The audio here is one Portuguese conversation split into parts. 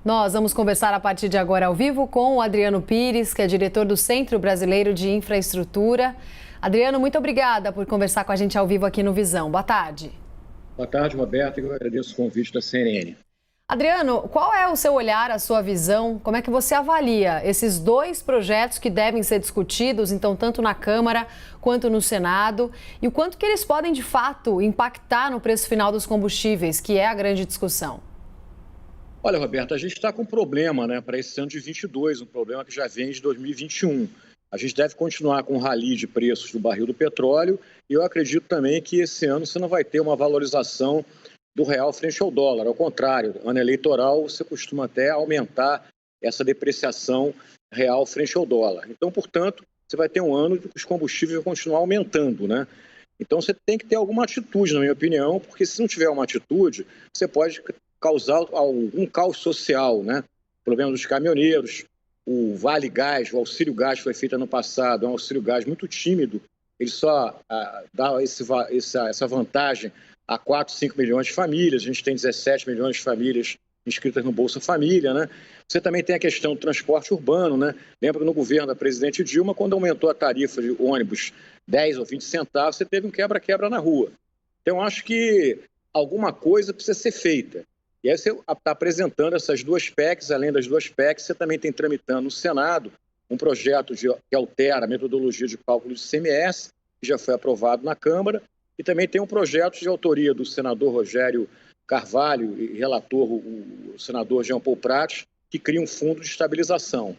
Nós vamos conversar a partir de agora ao vivo com o Adriano Pires, que é diretor do Centro Brasileiro de Infraestrutura. Adriano, muito obrigada por conversar com a gente ao vivo aqui no Visão. Boa tarde. Boa tarde, Roberto. Eu agradeço o convite da CNN. Adriano, qual é o seu olhar, a sua visão? Como é que você avalia esses dois projetos que devem ser discutidos, então, tanto na Câmara quanto no Senado, e o quanto que eles podem, de fato, impactar no preço final dos combustíveis, que é a grande discussão? Olha, Roberto, a gente está com um problema, para esse ano de 22, um problema que já vem de 2021. A gente deve continuar com o rally de preços do barril do petróleo e eu acredito também que esse ano você não vai ter uma valorização do real frente ao dólar. Ao contrário, ano eleitoral você costuma até aumentar essa depreciação real frente ao dólar. Então, portanto, você vai ter um ano que os combustíveis vão continuar aumentando, Então, você tem que ter alguma atitude, na minha opinião, porque se não tiver uma atitude, você pode causar algum caos social, O problema dos caminhoneiros, o Vale Gás, o Auxílio Gás foi feito ano passado, é um auxílio gás muito tímido, ele só dá essa vantagem a 4, 5 milhões de famílias, a gente tem 17 milhões de famílias inscritas no Bolsa Família, Você também tem a questão do transporte urbano, Lembra que no governo da presidente Dilma, quando aumentou a tarifa de ônibus 10 ou 20 centavos, você teve um quebra-quebra na rua. Então, acho que alguma coisa precisa ser feita. E aí você está apresentando essas duas PECs, além das duas PECs, você também tem tramitando no Senado um projeto que altera a metodologia de cálculo de ICMS, que já foi aprovado na Câmara, e também tem um projeto de autoria do senador Rogério Carvalho e relator, o senador Jean Paul Prats, que cria um fundo de estabilização.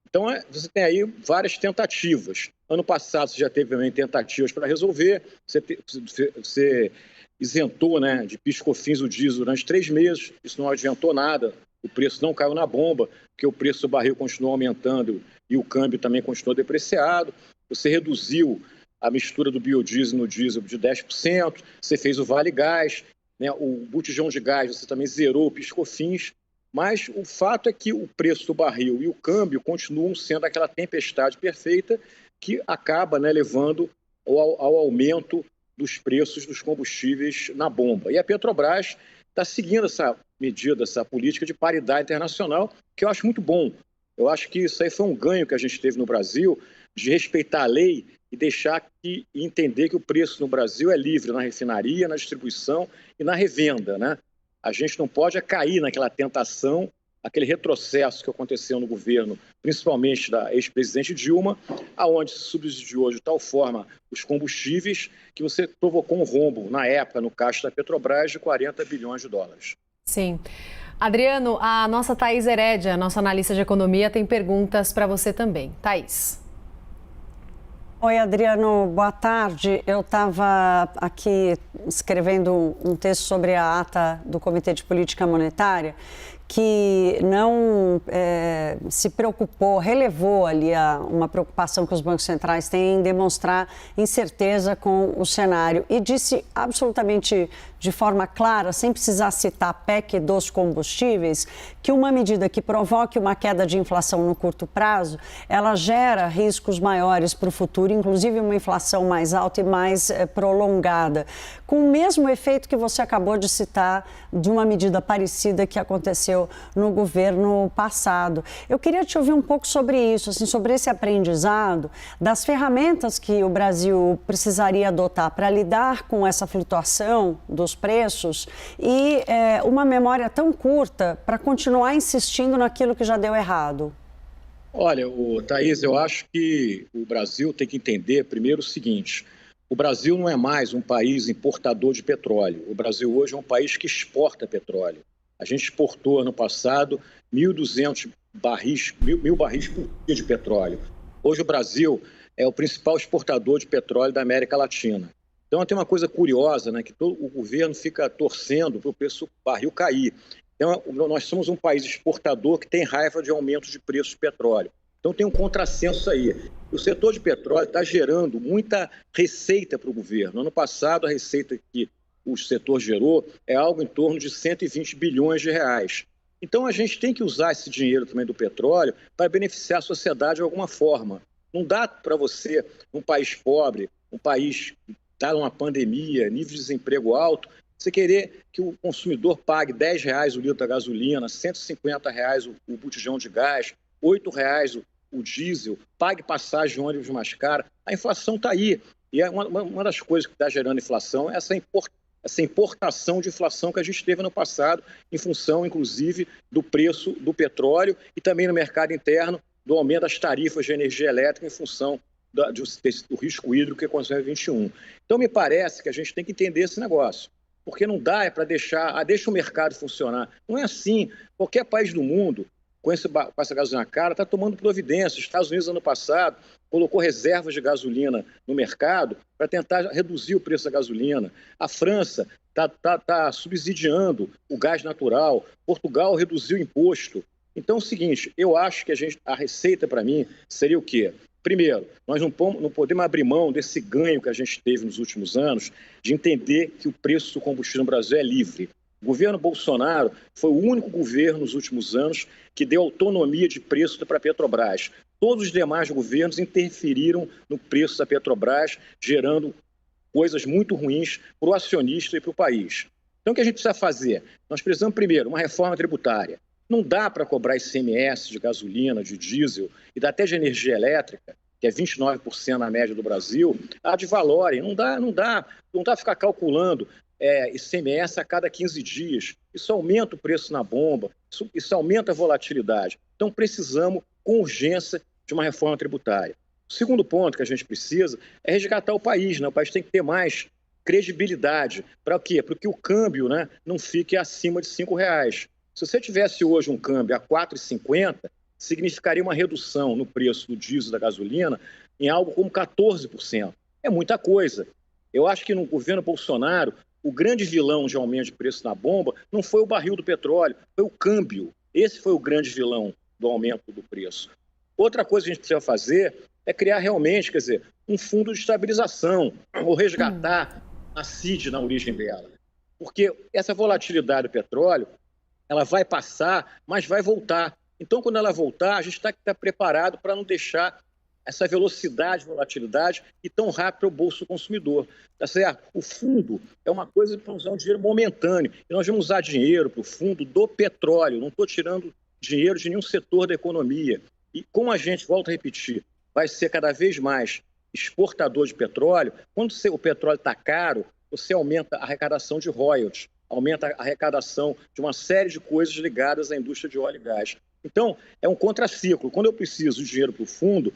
Então, você tem aí várias tentativas. Ano passado, você já teve também tentativas para resolver, você isentou de PIS/COFINS o diesel durante 3 meses, isso não adiantou nada, o preço não caiu na bomba, porque o preço do barril continuou aumentando e o câmbio também continuou depreciado. Você reduziu a mistura do biodiesel no diesel de 10%, você fez o Vale Gás, o botijão de gás, você também zerou o PIS/COFINS, mas o fato é que o preço do barril e o câmbio continuam sendo aquela tempestade perfeita que acaba levando ao aumento dos preços dos combustíveis na bomba. E a Petrobras está seguindo essa medida, essa política de paridade internacional, que eu acho muito bom. Eu acho que isso aí foi um ganho que a gente teve no Brasil, de respeitar a lei e entender que o preço no Brasil é livre na refinaria, na distribuição e na revenda, A gente não pode cair naquela tentação, aquele retrocesso que aconteceu no governo, principalmente da ex-presidente Dilma, aonde se subsidiou de tal forma os combustíveis que você provocou um rombo, na época, no caixa da Petrobras, de 40 bilhões de dólares. Sim. Adriano, a nossa Thaís Herédia, nossa analista de economia, tem perguntas para você também. Thaís. Oi, Adriano, boa tarde. Eu estava aqui escrevendo um texto sobre a ata do Comitê de Política Monetária, que não se preocupou, relevou ali uma preocupação que os bancos centrais têm em demonstrar incerteza com o cenário e disse absolutamente de forma clara, sem precisar citar a PEC dos combustíveis, que uma medida que provoque uma queda de inflação no curto prazo, ela gera riscos maiores para o futuro, inclusive uma inflação mais alta e mais prolongada, com o mesmo efeito que você acabou de citar de uma medida parecida que aconteceu no governo passado. Eu queria te ouvir um pouco sobre isso, assim, sobre esse aprendizado, das ferramentas que o Brasil precisaria adotar para lidar com essa flutuação dos preços e uma memória tão curta para continuar insistindo naquilo que já deu errado. Olha, Thaís, eu acho que o Brasil tem que entender primeiro o seguinte: o Brasil não é mais um país importador de petróleo. O Brasil hoje é um país que exporta petróleo. A gente exportou ano passado 1.200 barris, mil barris por dia de petróleo. Hoje o Brasil é o principal exportador de petróleo da América Latina. Então tem uma coisa curiosa, que todo o governo fica torcendo para o preço do barril cair. Então nós somos um país exportador que tem raiva de aumento de preço de petróleo. Então tem um contrassenso aí. O setor de petróleo está gerando muita receita para o governo. Ano passado, a receita que o setor gerou é algo em torno de 120 bilhões de reais. Então a gente tem que usar esse dinheiro também do petróleo para beneficiar a sociedade de alguma forma. Não dá para você, um país pobre, um país que está numa pandemia, nível de desemprego alto, Você querer que o consumidor pague R$10 o litro da gasolina, R$150 o botijão de gás, R$8 o diesel, pague passagem de ônibus mais cara. A inflação está aí. E uma das coisas que está gerando inflação é essa importação de inflação que a gente teve no passado, em função, inclusive, do preço do petróleo e também no mercado interno, do aumento das tarifas de energia elétrica em função do risco hídrico que aconteceu em 2021. Então, me parece que a gente tem que entender esse negócio, porque não dá para deixa o mercado funcionar. Não é assim. Qualquer país do mundo, com essa gasolina cara, está tomando providências. Os Estados Unidos, ano passado, colocou reservas de gasolina no mercado para tentar reduzir o preço da gasolina. A França está subsidiando o gás natural. Portugal reduziu o imposto. Então é o seguinte, eu acho que a receita para mim seria o quê? Primeiro, nós não podemos abrir mão desse ganho que a gente teve nos últimos anos de entender que o preço do combustível no Brasil é livre. O governo Bolsonaro foi o único governo nos últimos anos que deu autonomia de preço para a Petrobras. Todos os demais governos interferiram no preço da Petrobras, gerando coisas muito ruins para o acionista e para o país. Então, o que a gente precisa fazer? Nós precisamos, primeiro, uma reforma tributária. Não dá para cobrar ICMS de gasolina, de diesel e até de energia elétrica, que é 29% na média do Brasil, ad valorem. Não dá ficar calculando ICMS a cada 15 dias. Isso aumenta o preço na bomba, isso aumenta a volatilidade. Então, precisamos, com urgência, de uma reforma tributária. O segundo ponto que a gente precisa é resgatar o país, né? O país tem que ter mais credibilidade. Para o quê? Para que o câmbio, né, não fique acima de R$5. Se você tivesse hoje um câmbio a R$4,50, significaria uma redução no preço do diesel da gasolina em algo como 14%. É muita coisa. Eu acho que no governo Bolsonaro, o grande vilão de aumento de preço na bomba não foi o barril do petróleo, foi o câmbio. Esse foi o grande vilão do aumento do preço. Outra coisa que a gente precisa fazer é criar realmente, um fundo de estabilização, ou resgatar a CID na origem dela. Porque essa volatilidade do petróleo, ela vai passar, mas vai voltar. Então, quando ela voltar, a gente tem que estar preparado para não deixar essa velocidade, volatilidade e tão rápido ao bolso do consumidor. Tá certo? O fundo é uma coisa para usar um dinheiro momentâneo. E nós vamos usar dinheiro para o fundo do petróleo. Não estou tirando dinheiro de nenhum setor da economia. E como a gente, volto a repetir, vai ser cada vez mais exportador de petróleo, quando o petróleo está caro, você aumenta a arrecadação de royalties, aumenta a arrecadação de uma série de coisas ligadas à indústria de óleo e gás. Então, é um contraciclo. Quando eu preciso de dinheiro para o fundo,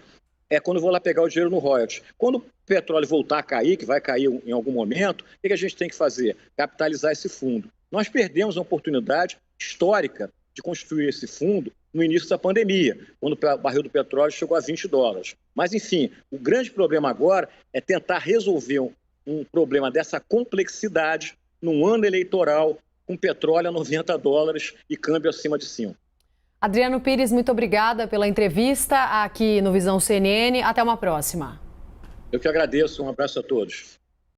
é quando eu vou lá pegar o dinheiro no royalties. Quando o petróleo voltar a cair, que vai cair em algum momento, o que a gente tem que fazer? Capitalizar esse fundo. Nós perdemos uma oportunidade histórica de construir esse fundo no início da pandemia, quando o barril do petróleo chegou a $20. Mas, enfim, o grande problema agora é tentar resolver um problema dessa complexidade num ano eleitoral, com petróleo a $90 e câmbio acima de 5. Adriano Pires, muito obrigada pela entrevista aqui no Visão CNN. Até uma próxima. Eu que agradeço. Um abraço a todos.